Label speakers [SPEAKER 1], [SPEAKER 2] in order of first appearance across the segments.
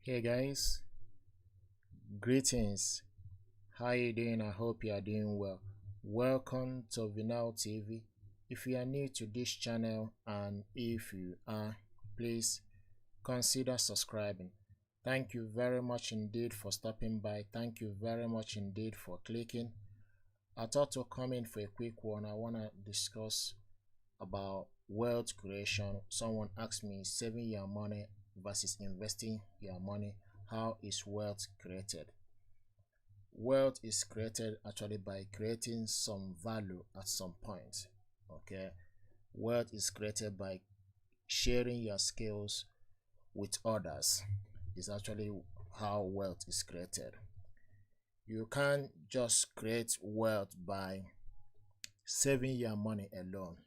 [SPEAKER 1] Hey guys, greetings. How you doing? I hope you are doing well. Welcome to Vinal TV. If you are new to this channel and if you are, please consider subscribing. Thank you very much indeed for stopping by. Thank you very much indeed for clicking. I thought to come in for a quick one. I want to discuss about wealth creation. Someone asked me saving your money versus investing your money. How is wealth created? Wealth is created actually by creating some value at some point. Okay, wealth is created by sharing your skills with others. Is actually how wealth is created. You can't just create wealth by saving your money alone.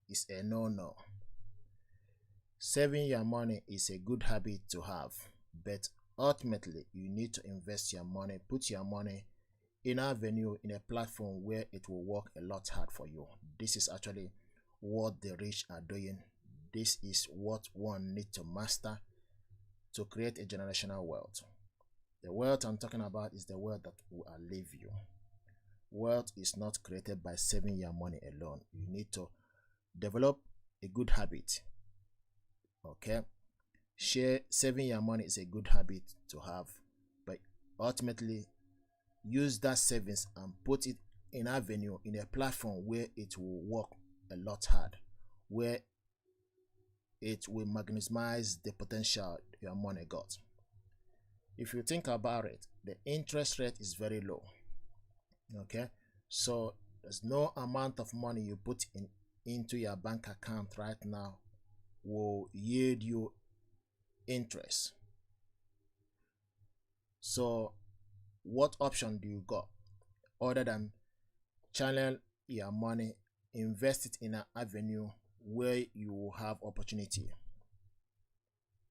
[SPEAKER 1] It's a no-no. Saving your money is a good habit to have, but ultimately you need to invest your money, put your money in a venue, in a platform where it will work a lot hard for you. This is actually what the rich are doing. This is what one needs to master to create a generational wealth. The wealth I'm talking about is the wealth that will outlive you. Wealth is not created by saving your money alone. You need to develop a good habit. Okay, saving your money is a good habit to have, but ultimately use that savings and put it in a venue, in a platform where it will work a lot hard, where it will maximize the potential your money got. If you think about it, the interest rate is very low. Okay, so there's no amount of money you put into your bank account right now will yield you interest. So what option do you got other than channel your money, invest it in an avenue where you will have opportunity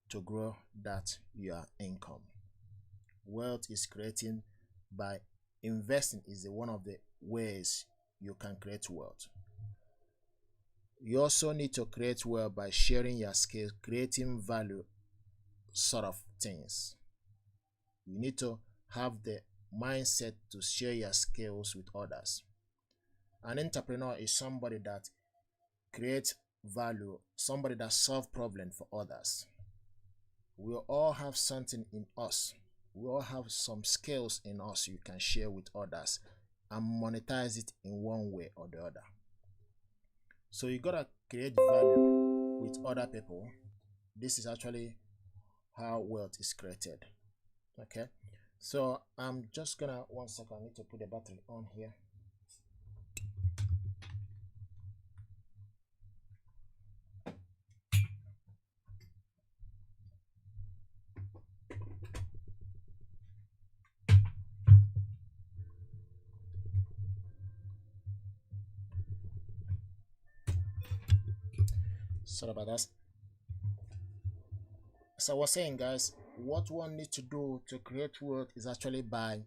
[SPEAKER 1] to grow that your income? Wealth is creating by investing is one of the ways you can create wealth. You also need to create wealth by sharing your skills, creating value sort of things. You need to have the mindset to share your skills with others. An entrepreneur is somebody that creates value, somebody that solves problems for others. We all have something in us. We all have some skills in us you can share with others and monetize it in one way or the other. So you gotta create value with other people. This is actually how wealth is created. Okay, so I'm just gonna 1 second. I need to put the battery on here. Sorry about that. So I was saying, guys, what one needs to do to create wealth is actually by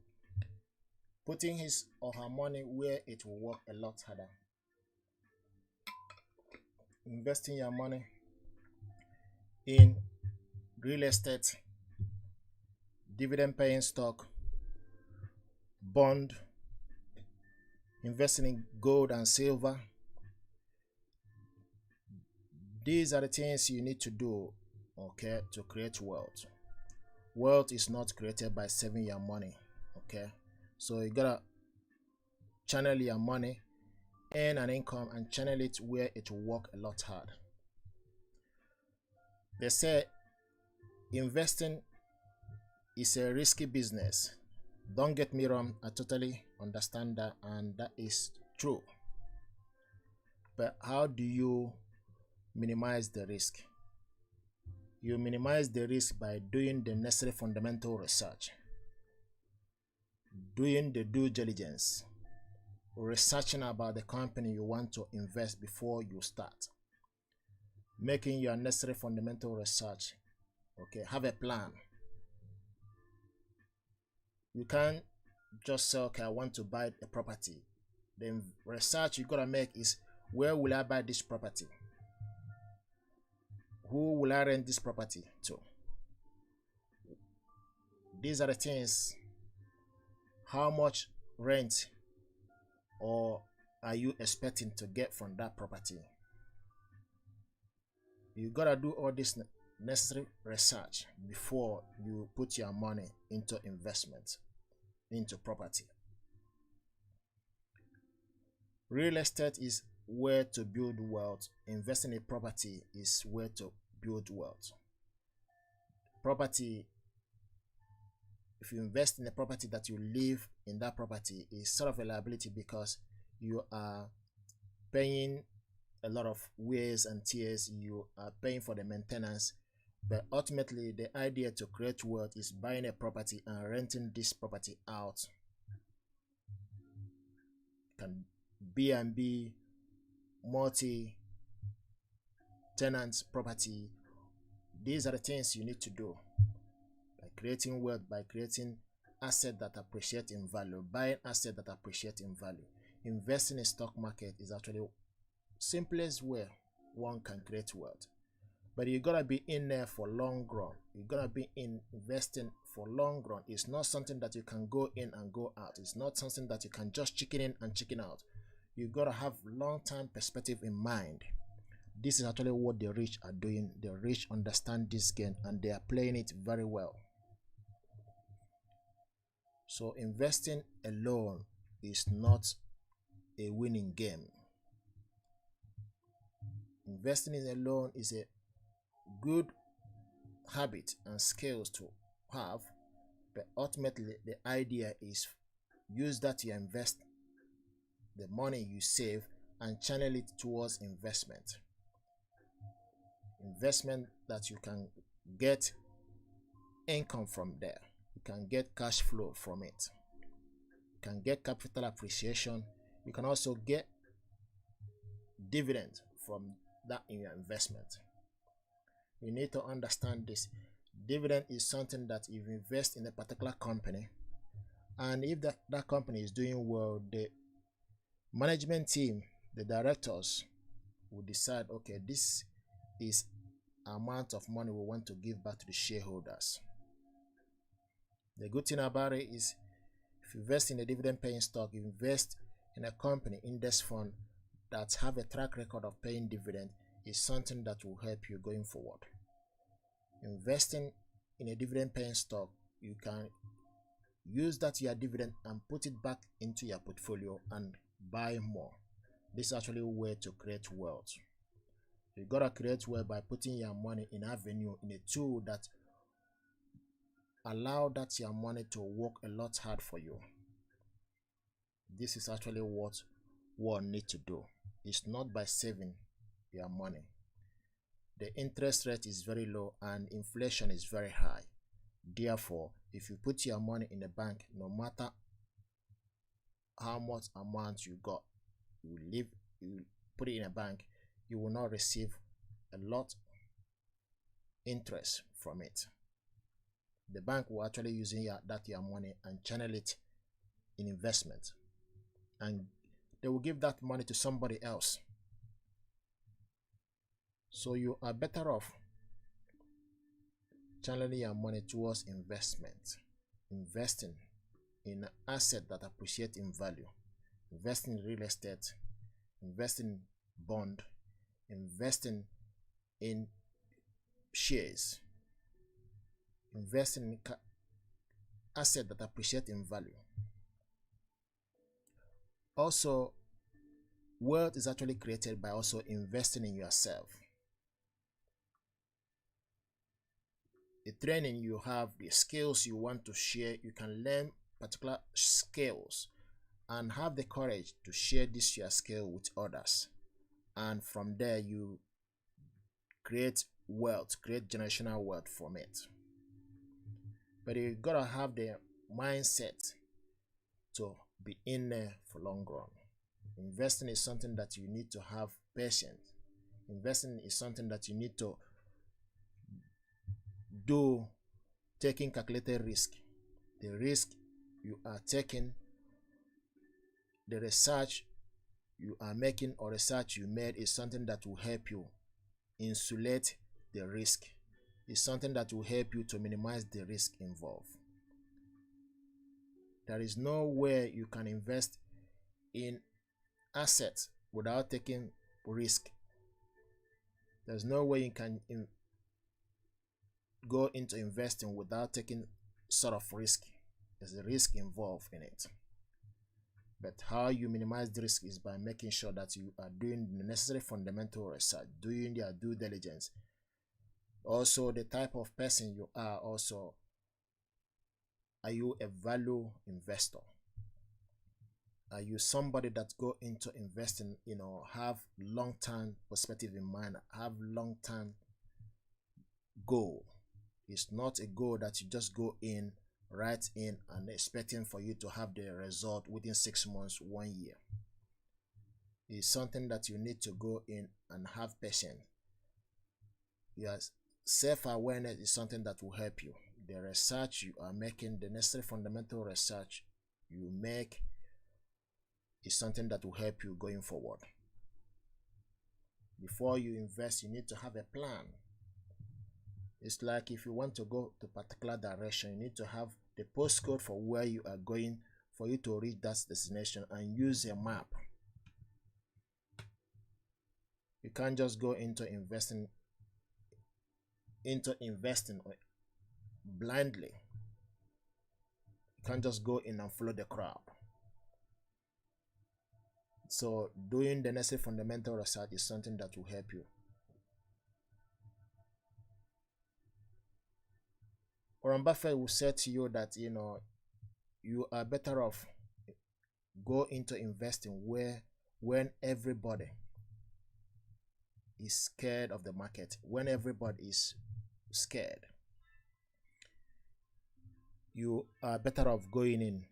[SPEAKER 1] putting his or her money where it will work a lot harder. Investing your money in real estate, dividend paying stock, bond, investing in gold and silver. These are the things you need to do, okay, to create wealth. Wealth is not created by saving your money. Okay, so you gotta channel your money, earn an income, and channel it where it will work a lot hard. They say investing is a risky business. Don't get me wrong, I totally understand that, and that is true. But how do you minimize the risk? You minimize the risk by doing the necessary fundamental research, doing the due diligence, researching about the company you want to invest before you start, making your necessary fundamental research. Okay, have a plan. You can't just say, okay, I want to buy a property. The research you gotta make is, where will I buy this property? Who will I rent this property to? These are the things. How much rent or are you expecting to get from that property? You gotta do all this necessary research before you put your money into investment, into property. Real estate is where to build wealth. Investing in property is where to build wealth. Property, if you invest in a property that you live in, that property is sort of a liability because you are paying a lot of wears and tears, you are paying for the maintenance. But ultimately, the idea to create wealth is buying a property and renting this property out. Can B&B, multi-tenant property. These are the things you need to do by creating wealth, by creating assets that appreciate in value, buying assets that appreciate in value. Investing in stock market is actually simplest way one can create wealth. But you gotta be in there for long run. You gotta be investing for long run. It's not something that you can go in and go out. It's not something that you can just chicken in and chicken out. You gotta have long-term perspective in mind. This is actually what the rich are doing. The rich understand this game and they are playing it very well. So investing alone is not a winning game. Investing in alone is a good habit and skills to have, but ultimately the idea is use that to invest the money you save and channel it towards investment that you can get income from there. You can get cash flow from it. You can get capital appreciation. You can also get dividend from that in your investment. You need to understand this. Dividend is something that if you invest in a particular company, and if that company is doing well, the management team, the directors will decide, okay, this is amount of money we want to give back to the shareholders. The good thing about it is if you invest in a dividend paying stock, you invest in a company index fund that have a track record of paying dividend, is something that will help you going forward. Investing in a dividend paying stock, you can use that your dividend and put it back into your portfolio and buy more. This is actually a way to create wealth. You gotta create wealth by putting your money in avenue, in a tool that allow that your money to work a lot hard for you. This is actually what one need to do. It's not by saving your money. The interest rate is very low and inflation is very high. Therefore, if you put your money in the bank, no matter how much amount you got, you put it in a bank, you will not receive a lot interest from it. The bank will actually use your money and channel it in investment, and they will give that money to somebody else. So you are better off channeling your money towards investment, investing in assets that appreciate in value, investing in real estate, investing in bond, investing in shares, investing in assets that appreciate in value. Also, wealth is actually created by also investing in yourself. The training you have, the skills you want to share, you can learn particular skills and have the courage to share this your skill with others, and from there you create wealth, create generational wealth from it. But you gotta have the mindset to be in there for long run. Investing is something that you need to have patience. Investing is something that you need to do, taking calculated risk. The risk you are taking, the research you are making or research you made is something that will help you insulate the risk. It's something that will help you to minimize the risk involved. There is no way you can invest in assets without taking risk. There's no way you can go into investing without taking sort of risk. There's a risk involved in it. But how you minimize the risk is by making sure that you are doing the necessary fundamental research, doing your due diligence. Also, the type of person you are also. Are you a value investor? Are you somebody that go into investing, have long-term perspective in mind, have long-term goal? It's not a goal that you just go in, right in, and expecting for you to have the result within 6 months, 1 year. It's something that you need to go in and have patience. Yes, self-awareness is something that will help you. The research you are making, the necessary fundamental research you make, is something that will help you going forward. Before you invest, you need to have a plan. It's like if you want to go to a particular direction, you need to have the postcode for where you are going for you to reach that destination, and use a map. You can't just go into investing blindly. You can't just go in and follow the crowd. So doing the necessary fundamental research is something that will help you. Warren Buffett will say to you that you are better off go into investing when everybody is scared of the market, when everybody is scared. You are better off going in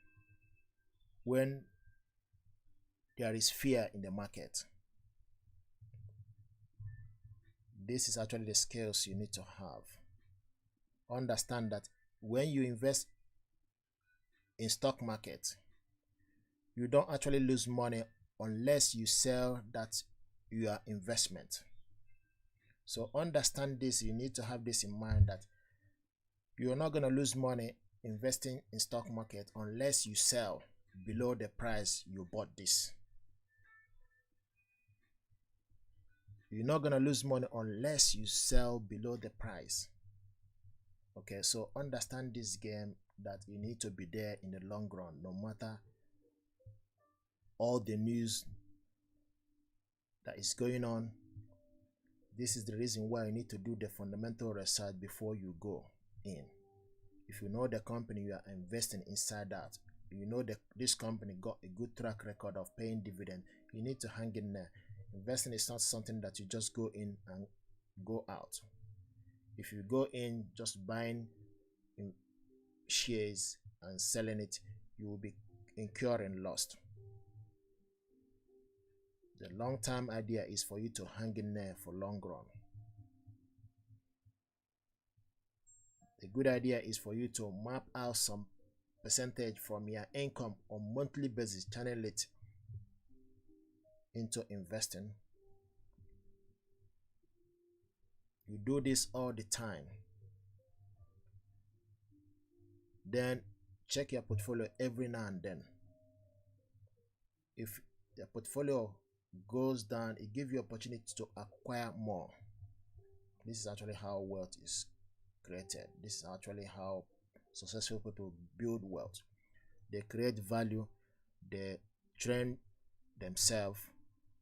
[SPEAKER 1] when there is fear in the market. This is actually the skills you need to have. Understand that when you invest in stock market, you don't actually lose money unless you sell that your investment. So understand this. You need to have this in mind, that you're not going to lose money investing in stock market unless you sell below the price you bought this. You're not going to lose money unless you sell below the price. Okay, so understand this game, that you need to be there in the long run, no matter all the news that is going on. This is the reason why you need to do the fundamental research before you go in. If you know the company you are investing inside that, you know that this company got a good track record of paying dividend, you need to hang in there. Investing is not something that you just go in and go out. If you go in just buying shares and selling it, you will be incurring loss. The long-term idea is for you to hang in there for long run. The good idea is for you to map out some percentage from your income on monthly basis, channel it into investing. You do this all the time. Then check your portfolio every now and then. If the portfolio goes down, it gives you opportunity to acquire more. This is actually how wealth is created. This is actually how successful people build wealth. They create value, they train themselves,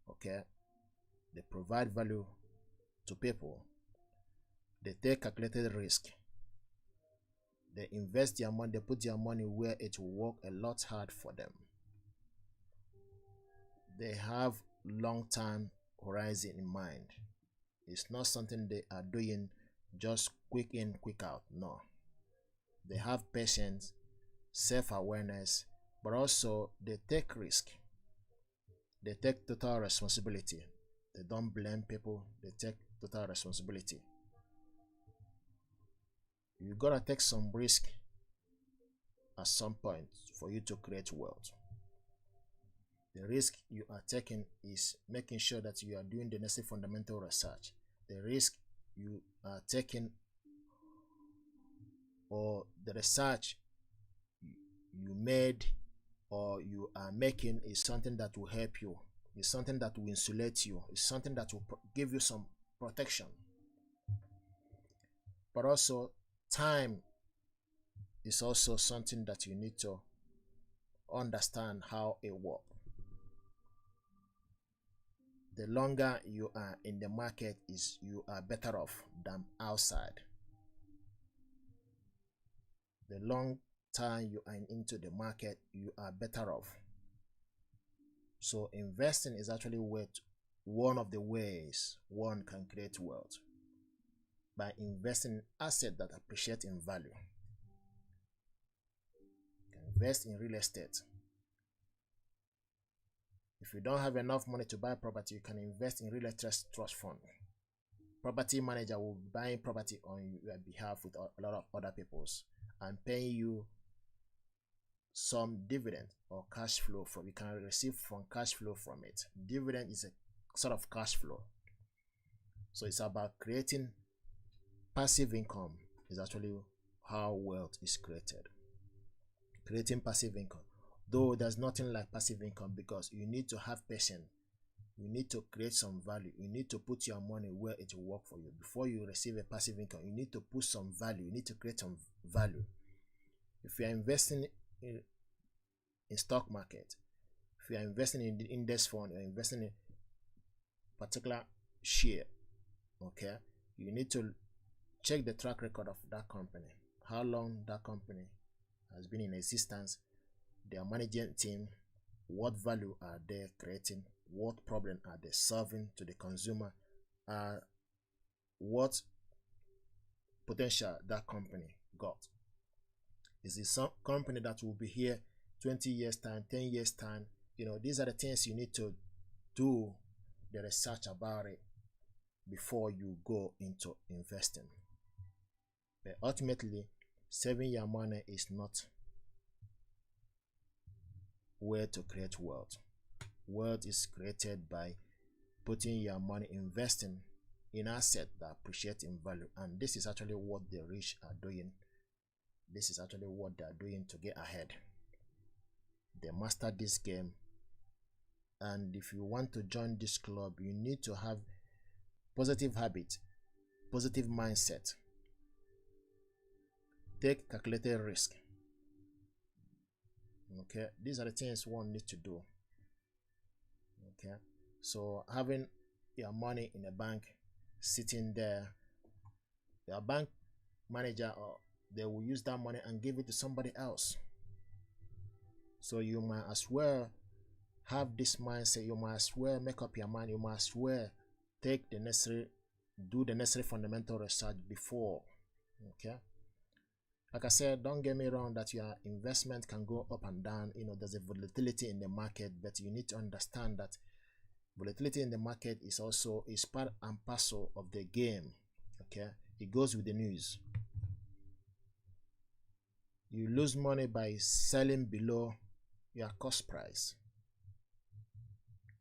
[SPEAKER 1] okay, they provide value to people, they take calculated risk, they invest their money, they put their money where it will work a lot hard for them. They have long-term horizon in mind. It's not something they are doing just quick in, quick out. No. They have patience, self-awareness, but also they take risk. They take total responsibility. They don't blame people. They take total responsibility. You gotta take some risk at some point for you to create wealth. The risk you are taking is making sure that you are doing the necessary fundamental research. The risk you are taking, or the research you made or you are making is something that will help you, is something that will insulate you, is something that will give you some protection. But also time is also something that you need to understand how it works. The longer you are in the market, is you are better off than outside. The long time you are into the market, you are better off. So investing is actually one of the ways one can create wealth, by investing in assets that appreciate in value. You can invest in real estate. If you don't have enough money to buy property, you can invest in real estate trust fund. Property manager will be buying property on your behalf with a lot of other people's and paying you some dividend or cash flow from. You can receive from cash flow from it. Dividend is a sort of cash flow. So it's about creating passive income. Is actually how wealth is created. Creating passive income. Though there's nothing like passive income, because you need to have patience. You need to create some value. You need to put your money where it will work for you. Before you receive a passive income, you need to put some value. You need to create some value. If you are investing in stock market, if you are investing in the index fund, you're investing in particular share, okay, you need to check the track record of that company, how long that company has been in existence, their management team, what value are they creating, what problem are they solving to the consumer, what potential that company got. Is it some company that will be here 20 years time, 10 years time? These are the things you need to do the research about it before you go into investing. But ultimately, saving your money is not where to create wealth. Wealth is created by putting your money, investing in assets that appreciate in value. And this is actually what the rich are doing. This is actually what they are doing to get ahead. They master this game. And if you want to join this club, you need to have positive habit, positive mindset. Take calculated risk. Okay, these are the things one needs to do. Okay, so having your money in a bank sitting there, your bank manager, or they will use that money and give it to somebody else. So you might as well have this mindset. You might as well make up your mind. You might as well do the necessary fundamental research before. Okay, like I said, don't get me wrong that your investment can go up and down. There's a volatility in the market, but you need to understand that volatility in the market is part and parcel of the game. Okay, it goes with the news. You lose money by selling below your cost price.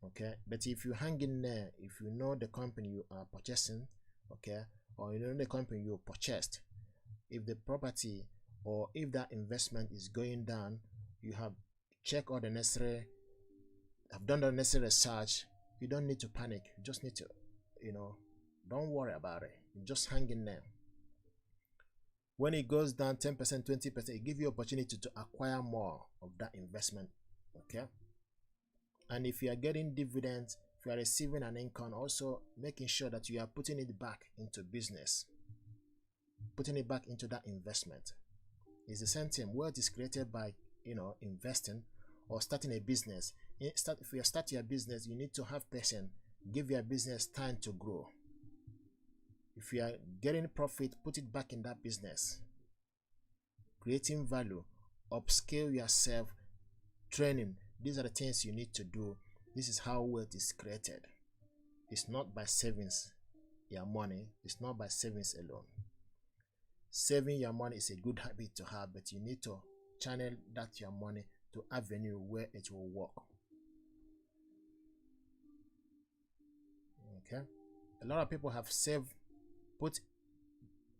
[SPEAKER 1] Okay, but if you hang in there, if you know the company you are purchasing, okay, or you know the company you purchased, if the property or if that investment is going down, you have checked all the necessary, have done the necessary research, you don't need to panic. You just need to, don't worry about it. You just hang in there. When it goes down 10%, 20%, it gives you opportunity to acquire more of that investment. Okay, and if you are getting dividends, if you are receiving an income, also making sure that you are putting it back into business, putting it back into that investment. It's the same thing. Wealth is created by investing or starting a business. If you start your business, you need to have patience. Give your business time to grow. If you are getting profit, put it back in that business. Creating value, upscale yourself, training. These are the things you need to do. This is how wealth is created. It's not by savings your money. It's not by savings alone. Saving your money is a good habit to have, but you need to channel your money to avenue where it will work. Okay, a lot of people have put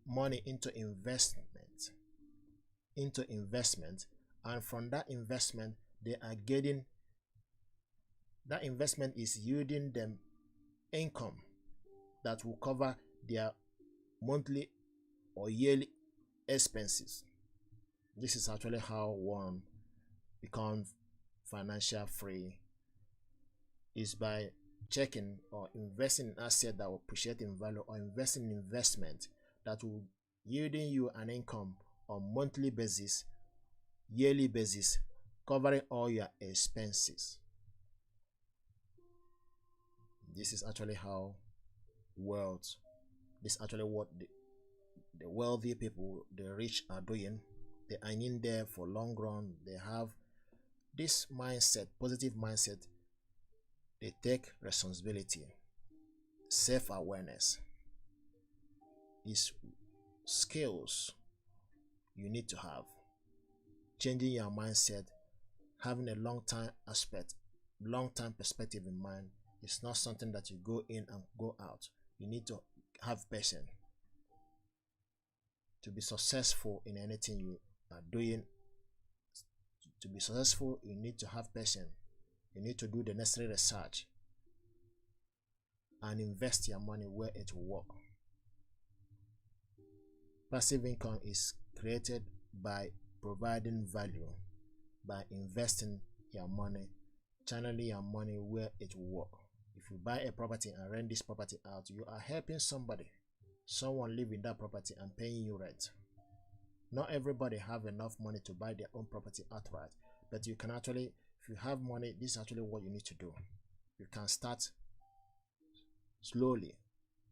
[SPEAKER 1] money into investment, and from that investment they are getting, that investment is yielding them income that will cover their monthly or yearly expenses. This is actually how one becomes financial free, is by checking or investing in assets that will appreciate in value, or investing in investment that will yielding you an income on monthly basis, yearly basis, covering all your expenses. This is actually how wealth, this is actually what the wealthy people, the rich are doing. They are in there for long run. They have this mindset, positive mindset. They take responsibility. Self-awareness is skills you need to have. Changing your mindset, having a long-term aspect, long-term perspective in mind, is not something that you go in and go out. You need to have patience. To be successful in anything you are doing, to be successful, you need to have patience. You need to do the necessary research and invest your money where it will work. Passive income is created by providing value, by investing your money, channeling your money where it will work. If you buy a property and rent this property out, you are helping somebody, someone live in that property and paying you rent. Not everybody have enough money to buy their own property outright, but you can actually, if you have money, this is actually what you need to do. You can start slowly,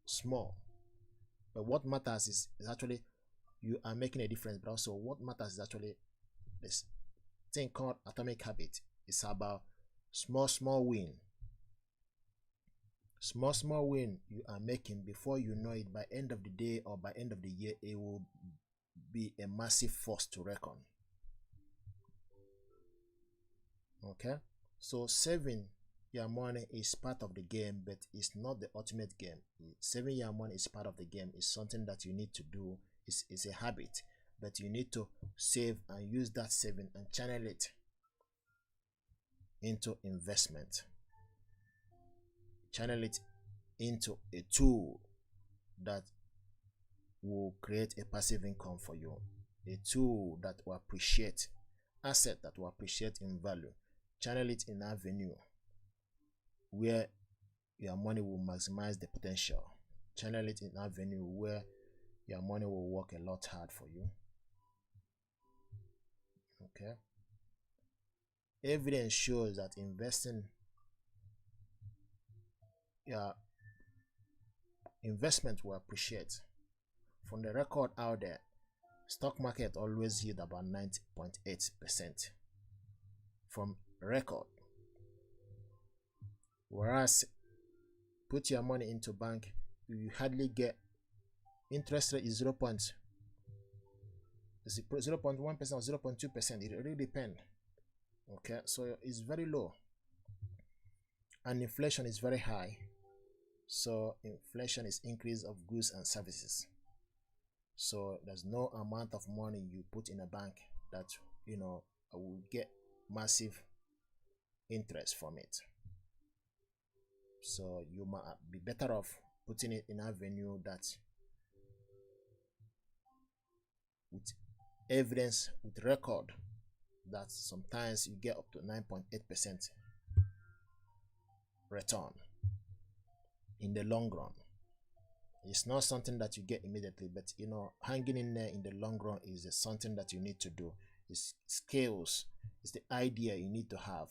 [SPEAKER 1] small, but what matters is actually you are making a difference. But also what matters is actually this thing called atomic habit. It's about small win. Small win you are making, before you know it, by end of the day or by end of the year, it will be a massive force to reckon. Okay, so saving your money is part of the game, but it's not the ultimate game. Saving your money is part of the game. It's something that you need to do. It's a habit, but you need to save and use that saving and channel it into investment. Channel it into a tool that will create a passive income for you, a tool that will appreciate, asset that will appreciate in value. Channel it in an avenue where your money will maximize the potential. Channel it in an avenue where your money will work a lot hard for you. Okay, evidence shows that investing, your investment will appreciate. From the record out there, stock market always yield about 90.8% from record, whereas put your money into bank, you hardly get interest rate is 0.1% or 0.2%. It really depends. Okay, so it's very low, and inflation is very high. So inflation is increase of goods and services. So there's no amount of money you put in a bank that will get massive interest from it. So you might be better off putting it in a venue that with evidence, with record, that sometimes you get up to 9.8% return in the long run. It's not something that you get immediately, but hanging in there in the long run is something that you need to do. It's skills, it's the idea you need to have.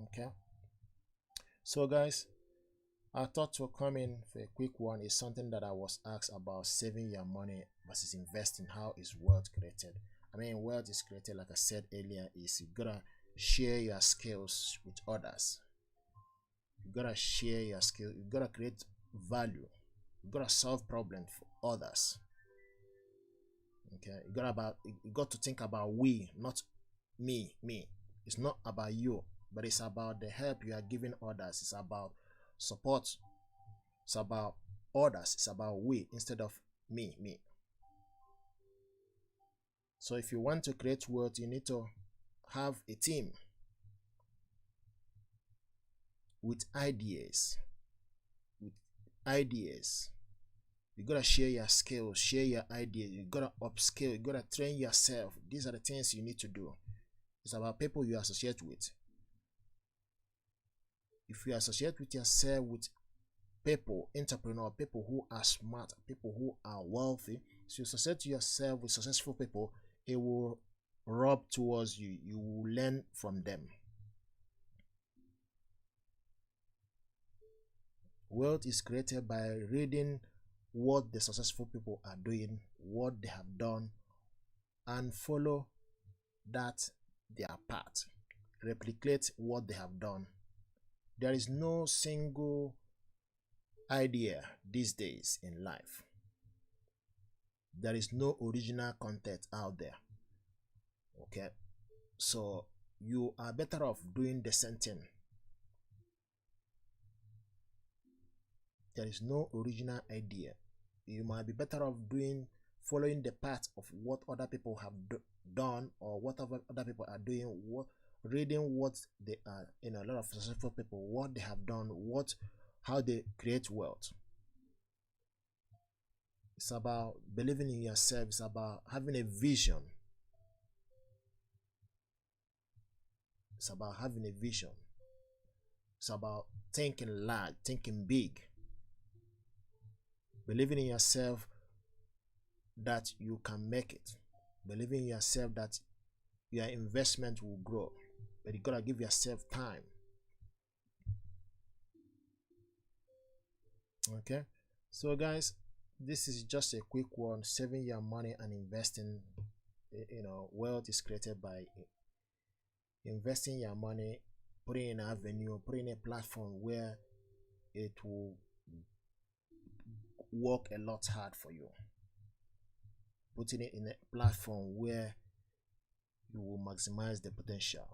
[SPEAKER 1] Okay, so guys, I thought to come in for a quick one. Is something that I was asked about saving your money versus investing. How is wealth created? I mean, wealth is created, like I said earlier, is you gotta share your skills with others. You gotta share your skills. You gotta create value. You gotta solve problems for others. Okay, you got to think about we, not me. It's not about you, but it's about the help you are giving others. It's about support. It's about others. It's about we instead of me. So if you want to create wealth, you need to have a team with ideas. You gotta share your skills, share your ideas. You gotta upskill, you gotta train yourself. These are the things you need to do. It's about people you associate with. If you associate with yourself with people, entrepreneur, people who are smart, people who are wealthy, so you associate yourself with successful people, it will rub towards you. You will learn from them. Wealth is created by reading what the successful people are doing, what they have done, and follow that their path. Replicate what they have done. There is no single idea these days in life. There is no original content out there. Okay, so you are better off doing the same thing. There is no original idea. You might be better off following the path of what other people have done, or whatever other people are doing, reading what they are, a lot of successful people, what they have done, how they create wealth. It's about believing in yourself. It's about having a vision. It's about having a vision. It's about thinking large, thinking big. Believing in yourself that you can make it. Believing in yourself that your investment will grow. But you gotta give yourself time. Okay, so guys, this is just a quick one. Saving your money and investing. Wealth is created by investing your money, putting in an avenue, putting in a platform where it will work a lot hard for you. Putting it in a platform where you will maximize the potential.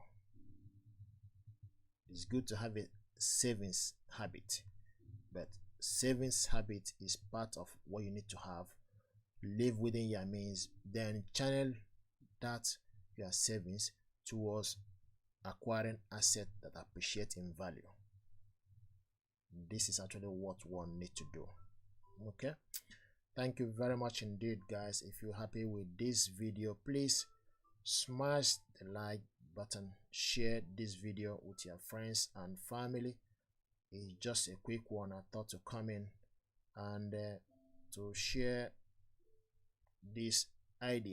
[SPEAKER 1] It's good to have a savings habit, but savings habit is part of what you need to have. Live within your means, then channel that your savings towards acquiring assets that appreciate in value. This is actually what one needs to do. Okay, thank you very much indeed, guys. If you're happy with this video, please smash the like button, share this video with your friends and family. It's just a quick one. I thought to come in and to share this idea.